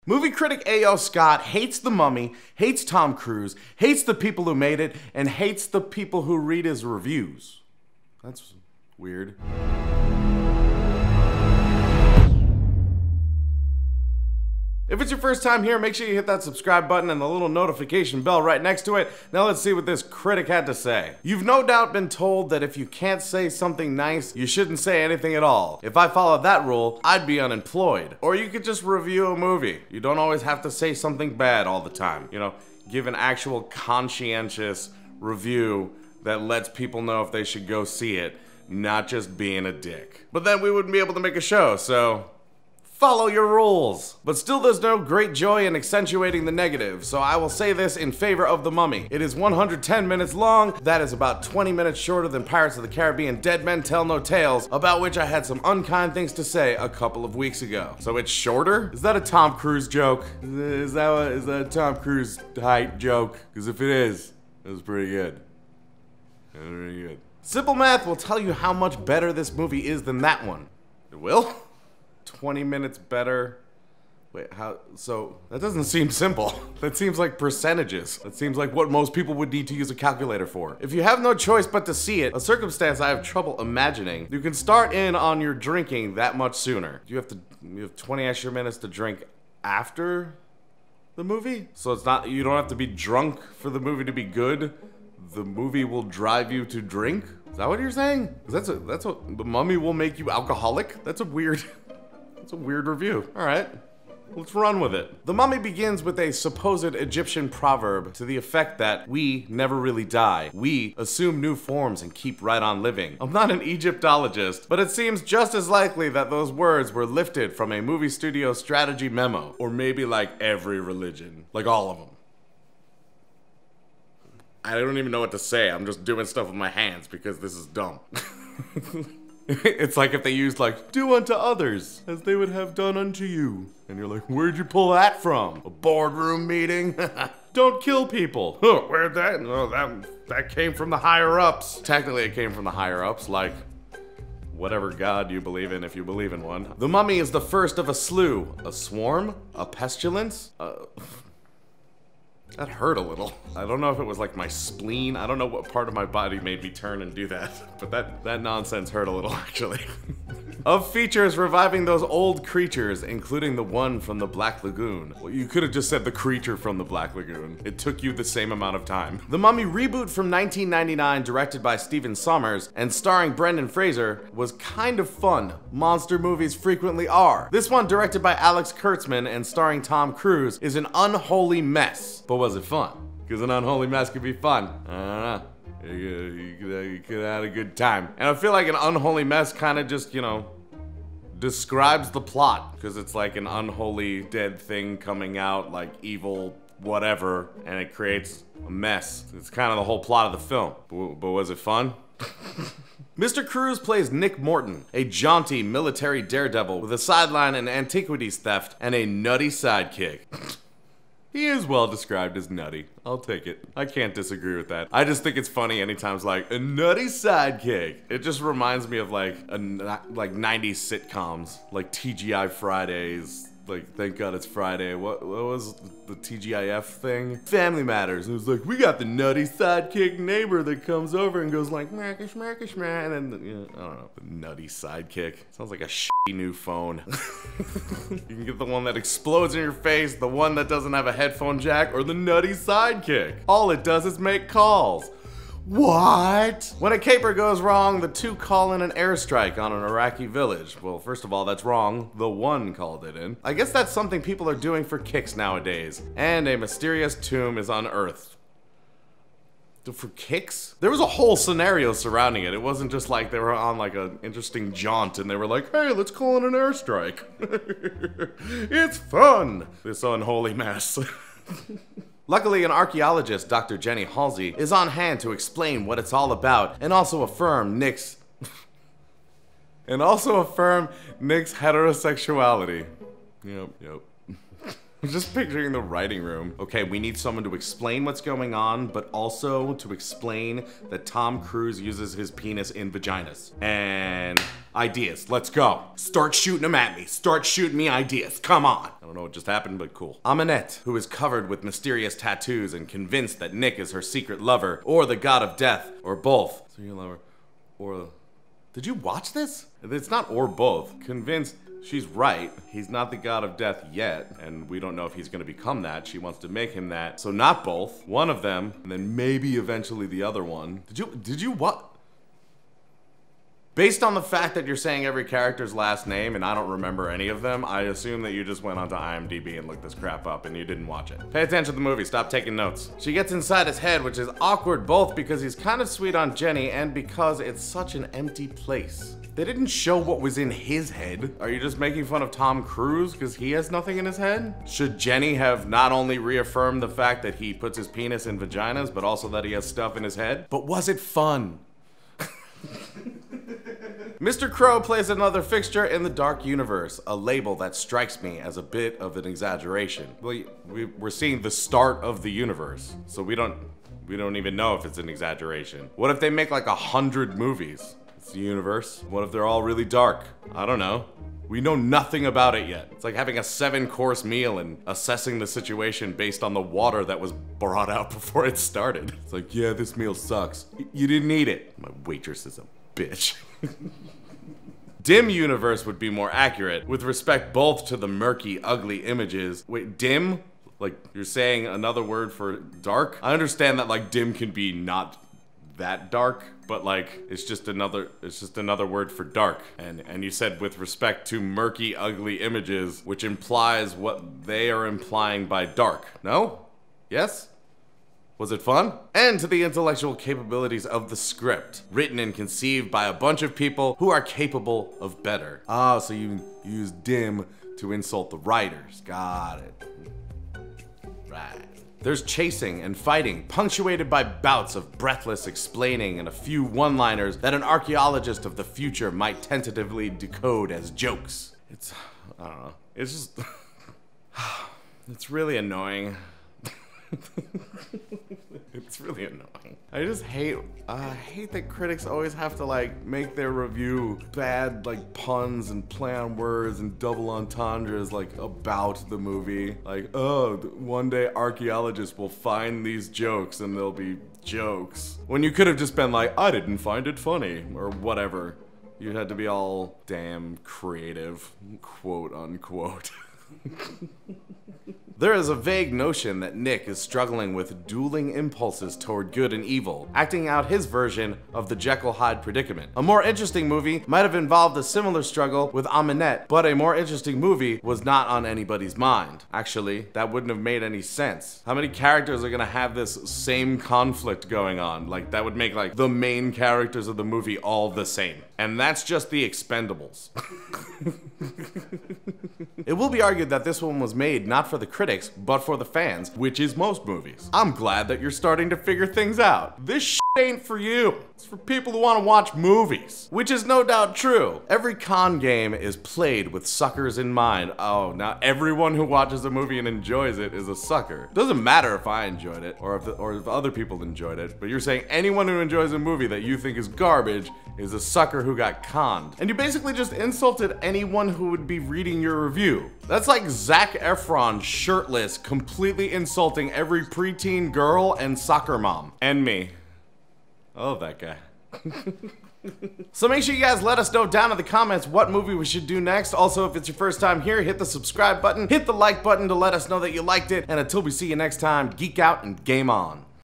Movie critic A.O. Scott hates The Mummy, hates Tom Cruise, hates the people who made it, and hates the people who read his reviews. That's weird. If it's your first time here, make sure you hit that subscribe button and the little notification bell right next to it. Now let's see what this critic had to say. You've no doubt been told that if you can't say something nice, you shouldn't say anything at all. If I followed that rule, I'd be unemployed. Or you could just review a movie. You don't always have to say something bad all the time. You know, give an actual conscientious review that lets people know if they should go see it, not just being a dick. But then we wouldn't be able to make a show, so follow your rules. But still, there's no great joy in accentuating the negative, so I will say this in favor of The Mummy. It is 110 minutes long. That is about 20 minutes shorter than Pirates of the Caribbean Dead Men Tell No Tales, about which I had some unkind things to say a couple of weeks ago. So it's shorter? Is that a Tom Cruise joke? Is that a Tom Cruise height joke? Because if it is, it was pretty good. Pretty good. Simple math will tell you how much better this movie is than that one. It will? 20 minutes better. Wait, how? So that doesn't seem simple. That seems like percentages. That seems like what most people would need to use a calculator for. If you have no choice but to see it, a circumstance I have trouble imagining, you can start in on your drinking that much sooner. You have 20 extra minutes to drink after the movie? So it's not, you don't have to be drunk for the movie to be good. The movie will drive you to drink? Is that what you're saying? That's what The Mummy will make you alcoholic? That's a weird review. All right, let's run with it. The Mummy begins with a supposed Egyptian proverb to the effect that we never really die. We assume new forms and keep right on living. I'm not an Egyptologist, but it seems just as likely that those words were lifted from a movie studio strategy memo. Or maybe like every religion, like all of them. I don't even know what to say. I'm just doing stuff with my hands because this is dumb. It's like if they used like, do unto others as they would have done unto you. And you're like, where'd you pull that from? A boardroom meeting? Don't kill people. Huh, where'd that? Oh, that came from the higher ups. Technically it came from the higher ups, like whatever god you believe in, if you believe in one. The Mummy is the first of a slew. A swarm? A pestilence? That hurt a little. I don't know if it was like my spleen. I don't know what part of my body made me turn and do that, but that nonsense hurt a little, actually. Of features reviving those old creatures, including the one from the Black Lagoon. Well, you could have just said the creature from the Black Lagoon. It took you the same amount of time. The Mummy reboot from 1999, directed by Stephen Sommers and starring Brendan Fraser, was kind of fun. Monster movies frequently are. This one, directed by Alex Kurtzman and starring Tom Cruise, is an unholy mess. But was it fun? Because an unholy mess could be fun. I don't know. You could have had a good time. And I feel like an unholy mess kind of just, you know, describes the plot. Because it's like an unholy dead thing coming out, like evil whatever, and it creates a mess. It's kind of the whole plot of the film. But was it fun? Mr. Cruise plays Nick Morton, a jaunty military daredevil with a sideline in antiquities theft and a nutty sidekick. He is well described as nutty. I'll take it. I can't disagree with that. I just think it's funny anytime it's like, a nutty sidekick. It just reminds me of like 90s sitcoms, like TGI Fridays, like Thank God It's Friday. What was the TGIF thing? Family Matters. It was like, we got the nutty sidekick neighbor that comes over and goes like, smacky, smacky, smack, and then, you know, I don't know, the nutty sidekick. Sounds like a shitty new phone. You can get the one that explodes in your face, the one that doesn't have a headphone jack, or the nutty sidekick. All it does is make calls. What? When a caper goes wrong, the two call in an airstrike on an Iraqi village. Well, first of all, that's wrong. The one called it in. I guess that's something people are doing for kicks nowadays. And a mysterious tomb is unearthed. For kicks? There was a whole scenario surrounding it. It wasn't just like they were on like an interesting jaunt and they were like, hey, let's call in an airstrike. It's fun. This unholy mess. Luckily, an archaeologist, Dr. Jenny Halsey, is on hand to explain what it's all about and also affirm Nick's heterosexuality. Yep. I'm just picturing the writing room. Okay, we need someone to explain what's going on, but also to explain that Tom Cruise uses his penis in vaginas. And ideas, let's go. Start shooting them at me. Start shooting me ideas, come on. I don't know what just happened, but cool. Ahmanet, who is covered with mysterious tattoos and convinced that Nick is her secret lover, or the god of death, or both. So your lover, or... Did you watch this? It's not or both. Convinced she's right. He's not the god of death yet, and we don't know if he's gonna become that. She wants to make him that. So not both. One of them, and then maybe eventually the other one. Did you what? Based on the fact that you're saying every character's last name and I don't remember any of them, I assume that you just went onto IMDb and looked this crap up and you didn't watch it. Pay attention to the movie, stop taking notes. She gets inside his head, which is awkward both because he's kind of sweet on Jenny and because it's such an empty place. They didn't show what was in his head. Are you just making fun of Tom Cruise because he has nothing in his head? Should Jenny have not only reaffirmed the fact that he puts his penis in vaginas, but also that he has stuff in his head? But was it fun? Mr. Crow plays another fixture in the Dark Universe, a label that strikes me as a bit of an exaggeration. Well, we're seeing the start of the universe, so we don't even know if it's an exaggeration. What if they make like 100 movies? It's the universe. What if they're all really dark? I don't know. We know nothing about it yet. It's like having a 7-course meal and assessing the situation based on the water that was brought out before it started. It's like, yeah, this meal sucks. You didn't eat it. My waitress is a bitch. Dim universe would be more accurate, with respect both to the murky, ugly images. Wait, dim? Like, you're saying another word for dark? I understand that, like, dim can be not that dark, but like, it's just another word for dark. And you said with respect to murky, ugly images, which implies what they are implying by dark. No? Yes? Was it fun? And to the intellectual capabilities of the script, written and conceived by a bunch of people who are capable of better. Ah, so you use dim to insult the writers. Got it. Right. There's chasing and fighting, punctuated by bouts of breathless explaining and a few one-liners that an archaeologist of the future might tentatively decode as jokes. I don't know. It's just, it's really annoying. It's really annoying. I just hate that critics always have to like make their review bad like puns and play on words and double entendres like about the movie. Like, oh, one day archaeologists will find these jokes and they'll be jokes. When you could have just been like, I didn't find it funny or whatever. You had to be all damn creative, quote unquote. There is a vague notion that Nick is struggling with dueling impulses toward good and evil, acting out his version of the Jekyll-Hyde predicament. A more interesting movie might have involved a similar struggle with Ahmanet, but a more interesting movie was not on anybody's mind. Actually, that wouldn't have made any sense. How many characters are gonna have this same conflict going on? Like, that would make like the main characters of the movie all the same. And that's just the Expendables. It will be argued that this one was made not for the critics, but for the fans, which is most movies. I'm glad that you're starting to figure things out. This shit ain't for you. It's for people who want to watch movies, which is no doubt true. Every con game is played with suckers in mind. Oh, now everyone who watches a movie and enjoys it is a sucker. Doesn't matter if I enjoyed it or if other people enjoyed it, but you're saying anyone who enjoys a movie that you think is garbage is a sucker who got conned. And you basically just insulted anyone who would be reading your review. That's like Zac Efron shirtless, completely insulting every preteen girl and soccer mom. And me. I love that guy. So make sure you guys let us know down in the comments what movie we should do next. Also, if it's your first time here, hit the subscribe button, hit the like button to let us know that you liked it. And until we see you next time, geek out and game on.